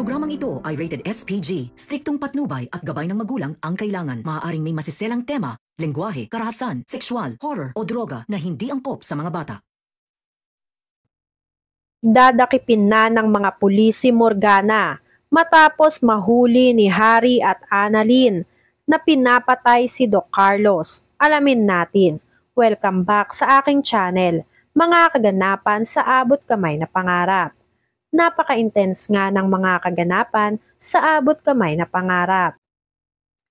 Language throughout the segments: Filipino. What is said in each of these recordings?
Programang ito ay rated SPG. Striktong patnubay at gabay ng magulang ang kailangan. Maaaring may masiselang tema, lengguwahe, karahasan, sexual, horror o droga na hindi angkop sa mga bata. Dadakipin na ng mga pulis si Morgana matapos mahuli ni Harry at Annalyn na pinapatay si Doc Carlos. Alamin natin. Welcome back sa aking channel, mga kaganapan sa abot kamay na pangarap. Napaka-intense nga ng mga kaganapan sa abot kamay na pangarap.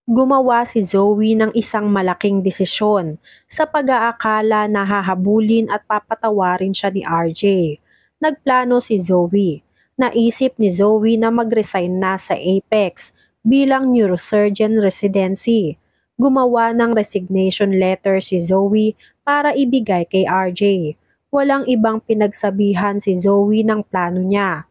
Gumawa si Zoe ng isang malaking desisyon sa pag-aakala na hahabulin at papatawarin siya ni RJ. Nagplano si Zoe. Naisip ni Zoe na mag-resign na sa Apex bilang neurosurgeon residency. Gumawa ng resignation letter si Zoe para ibigay kay RJ. Walang ibang pinagsabihan si Zoe ng plano niya.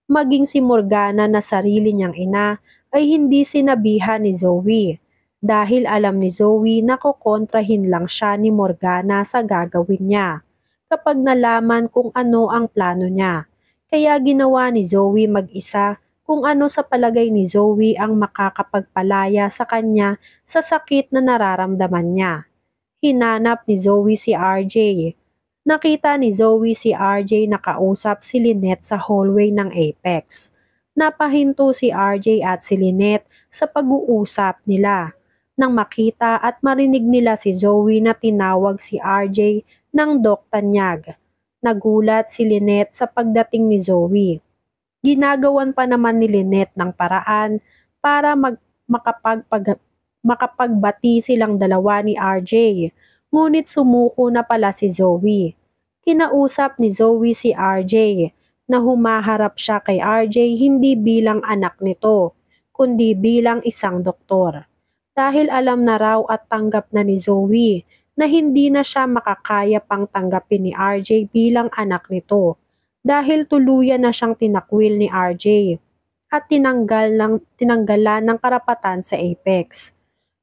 Maging si Morgana na sarili niyang ina ay hindi sinabihan ni Zoe dahil alam ni Zoe na kukontrahin lang siya ni Morgana sa gagawin niya kapag nalaman kung ano ang plano niya. Kaya ginawa ni Zoe mag-isa kung ano sa palagay ni Zoe ang makakapagpalaya sa kanya sa sakit na nararamdaman niya. Hinanap ni Zoe si RJ. Nakita ni Zoe si RJ nakausap si Lynette sa hallway ng Apex. Napahinto si RJ at si Lynette sa pag-uusap nila nang makita at marinig nila si Zoe na tinawag si RJ ng Doc Tanyag. Nagulat si Lynette sa pagdating ni Zoe. Ginagawan pa naman ni Lynette ng paraan para makapagbati silang dalawa ni RJ. Ngunit sumuko na pala si Zoe. Kinausap ni Zoe si RJ na humaharap siya kay RJ hindi bilang anak nito, kundi bilang isang doktor. Dahil alam na raw at tanggap na ni Zoe na hindi na siya makakaya pang tanggapin ni RJ bilang anak nito dahil tuluyan na siyang tinakwil ni RJ at tinanggalan ng karapatan sa Apex.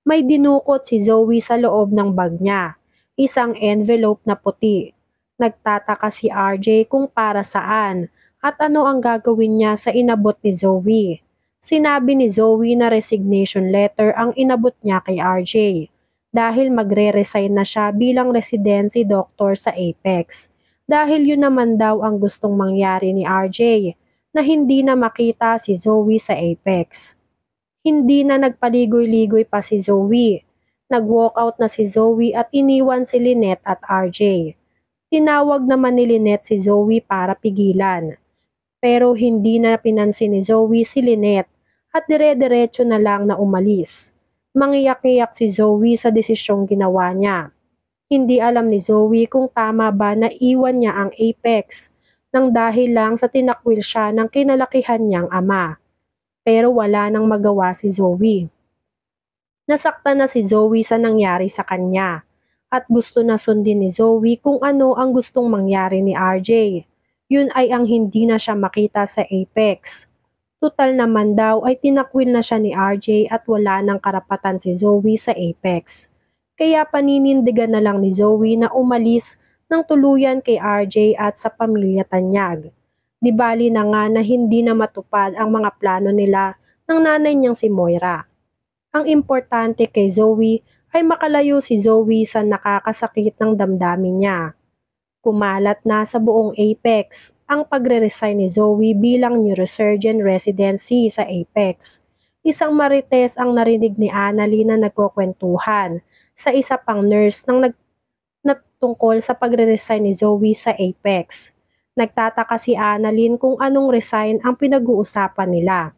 May dinukot si Zoe sa loob ng bag niya, isang envelope na puti. Nagtataka si RJ kung para saan at ano ang gagawin niya sa inabot ni Zoe. Sinabi ni Zoe na resignation letter ang inabot niya kay RJ dahil magre-resign na siya bilang residency doctor sa Apex. Dahil yun naman daw ang gustong mangyari ni RJ na hindi na makita si Zoe sa Apex. Hindi na nagpaligoy-ligoy pa si Zoe. Nag-walkout na si Zoe at iniwan si Lynette at RJ. Tinawag naman ni Lynette si Zoe para pigilan. Pero hindi na pinansin ni Zoe si Lynette at dire-diretso na lang na umalis. Mangiyak-iyak si Zoe sa desisyong ginawa niya. Hindi alam ni Zoe kung tama ba na iwan niya ang Apex nang dahil lang sa tinakwil siya ng kinalakihan niyang ama. Pero wala nang magawa si Zoe. Nasaktan na si Zoe sa nangyari sa kanya at gusto na sundin ni Zoe kung ano ang gustong mangyari ni RJ. Yun ay ang hindi na siya makita sa Apex. Tutal naman daw ay tinakwil na siya ni RJ at wala nang karapatan si Zoe sa Apex. Kaya paninindigan na lang ni Zoe na umalis ng tuluyan kay RJ at sa pamilya Tanyag. Di bali na nga na hindi na matupad ang mga plano nila ng nanay niyang si Moira. Ang importante kay Zoe ay makalayo si Zoe sa nakakasakit ng damdamin niya. Kumalat na sa buong Apex ang pagre-resign ni Zoe bilang neurosurgeon residency sa Apex. Isang marites ang narinig ni Annalyn na nagkukwentuhan sa isa pang nurse tungkol sa pagre-resign ni Zoe sa Apex. Nagtataka si Annalyn kung anong resign ang pinag-uusapan nila.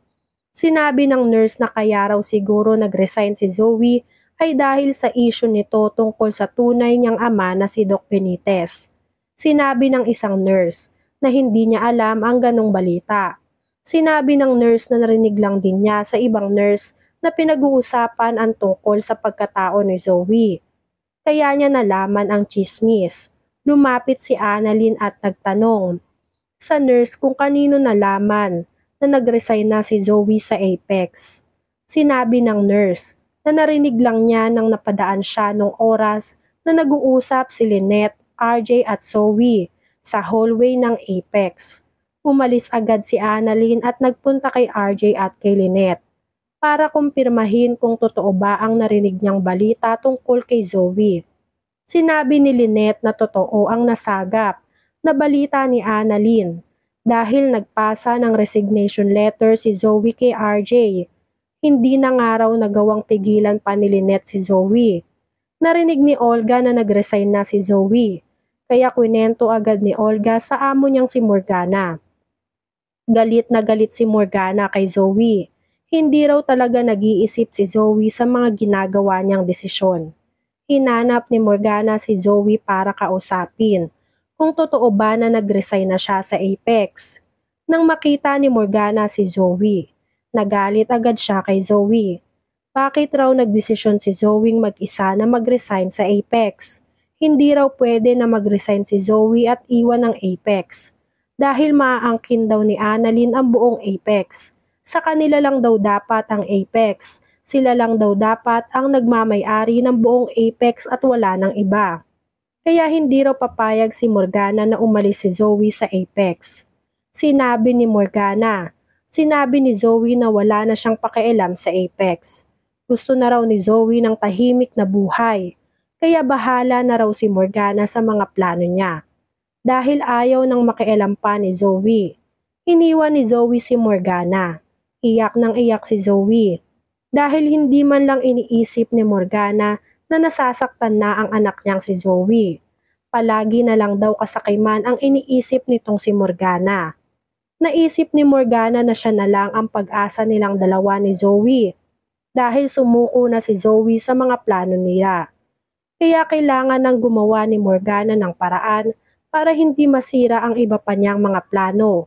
Sinabi ng nurse na kaya raw siguro nag-resign si Zoe ay dahil sa issue nito tungkol sa tunay niyang ama na si Doc Benitez. Sinabi ng isang nurse na hindi niya alam ang ganong balita. Sinabi ng nurse na narinig lang din niya sa ibang nurse na pinag-uusapan ang tungkol sa pagkatao ni Zoe. Kaya niya nalaman ang chismis. Lumapit si Annalyn at nagtanong sa nurse kung kanino nalaman na nag-resign na si Zoe sa Apex. Sinabi ng nurse na narinig lang niya nang napadaan siya nung oras na nag-uusap si Lynette, RJ at Zoe sa hallway ng Apex. Umalis agad si Annalyn at nagpunta kay RJ at kay Lynette para kumpirmahin kung totoo ba ang narinig niyang balita tungkol kay Zoe. Sinabi ni Lynette na totoo ang nasagap na balita ni Annalyn dahil nagpasa ng resignation letter si Zoe kay RJ. Hindi na nga raw nagawang pigilan pa ni Lynette si Zoe. Narinig ni Olga na nag-resign na si Zoe, kaya kwinento agad ni Olga sa amo niyang si Morgana. Galit na galit si Morgana kay Zoe. Hindi raw talaga nag-iisip si Zoe sa mga ginagawa niyang desisyon. Hinanap ni Morgana si Zoe para kausapin kung totoo ba na nag-resign na siya sa Apex. Nang makita ni Morgana si Zoe, nagalit agad siya kay Zoe. Bakit raw nagdesisyon si Zoe mag-isa na mag-resign sa Apex? Hindi raw pwede na mag-resign si Zoe at iwan ang Apex. Dahil maaangkin daw ni Annalyn ang buong Apex. Sa kanila lang daw dapat ang Apex. Sila lang daw dapat ang nagmamay-ari ng buong Apex at wala ng iba. Kaya hindi raw papayag si Morgana na umalis si Zoe sa Apex. Sinabi ni Zoe na wala na siyang pakialam sa Apex. Gusto na raw ni Zoe ng tahimik na buhay, kaya bahala na raw si Morgana sa mga plano niya. Dahil ayaw nang makialam pa ni Zoe, iniwan ni Zoe si Morgana. Iyak nang iyak si Zoe. Dahil hindi man lang iniisip ni Morgana na nasasaktan na ang anak niyang si Zoe. Palagi na lang daw kasakiman ang iniisip nitong si Morgana. Naisip ni Morgana na siya na lang ang pag-asa nilang dalawa ni Zoe. Dahil sumuko na si Zoe sa mga plano nila. Kaya kailangan nang gumawa ni Morgana ng paraan para hindi masira ang iba pa niyang mga plano,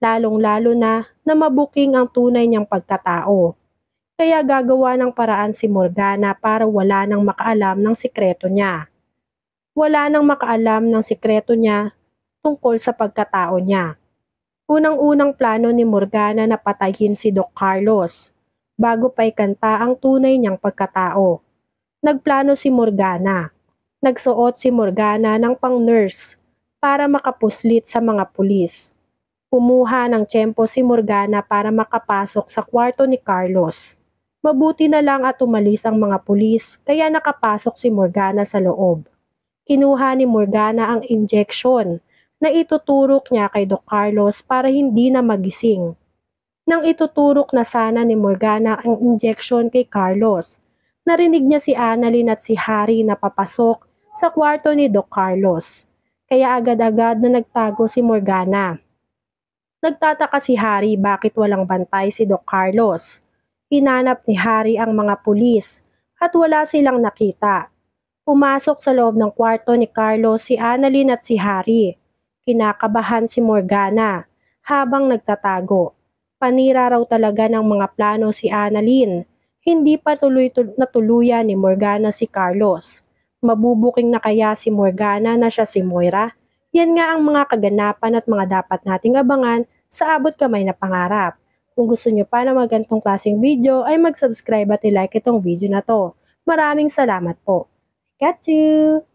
lalong-lalo na mabuking ang tunay niyang pagkatao. Kaya gagawa ng paraan si Morgana para wala nang makaalam ng sikreto niya. Wala nang makaalam ng sikreto niya tungkol sa pagkatao niya. Unang-unang plano ni Morgana na patayin si Doc Carlos bago pa ikanta ang tunay niyang pagkatao. Nagplano si Morgana. Nagsuot si Morgana ng pang-nurse para makapuslit sa mga pulis. Kumuha ng tiyempo si Morgana para makapasok sa kwarto ni Carlos. Mabuti na lang at umalis ang mga pulis kaya nakapasok si Morgana sa loob. Kinuha ni Morgana ang injection na ituturok niya kay Doc Carlos para hindi na magising. Nang ituturok na sana ni Morgana ang injection kay Carlos, narinig niya si Annalyn at si Harry na papasok sa kwarto ni Doc Carlos. Kaya agad-agad na nagtago si Morgana. Nagtataka si Harry bakit walang bantay si Doc Carlos. Hinanap ni Harry ang mga pulis at wala silang nakita. Pumasok sa loob ng kwarto ni Carlos si Annalyn at si Harry. Kinakabahan si Morgana habang nagtatago. Panira raw talaga ng mga plano si Annalyn. Hindi pa natuluyan ni Morgana si Carlos. Mabubuking na kaya si Morgana na siya si Moira? Yan nga ang mga kaganapan at mga dapat nating abangan sa abot kamay na pangarap. Kung gusto nyo pa na magantong klaseng video ay mag-subscribe at i-like itong video na to. Maraming salamat po. Got you!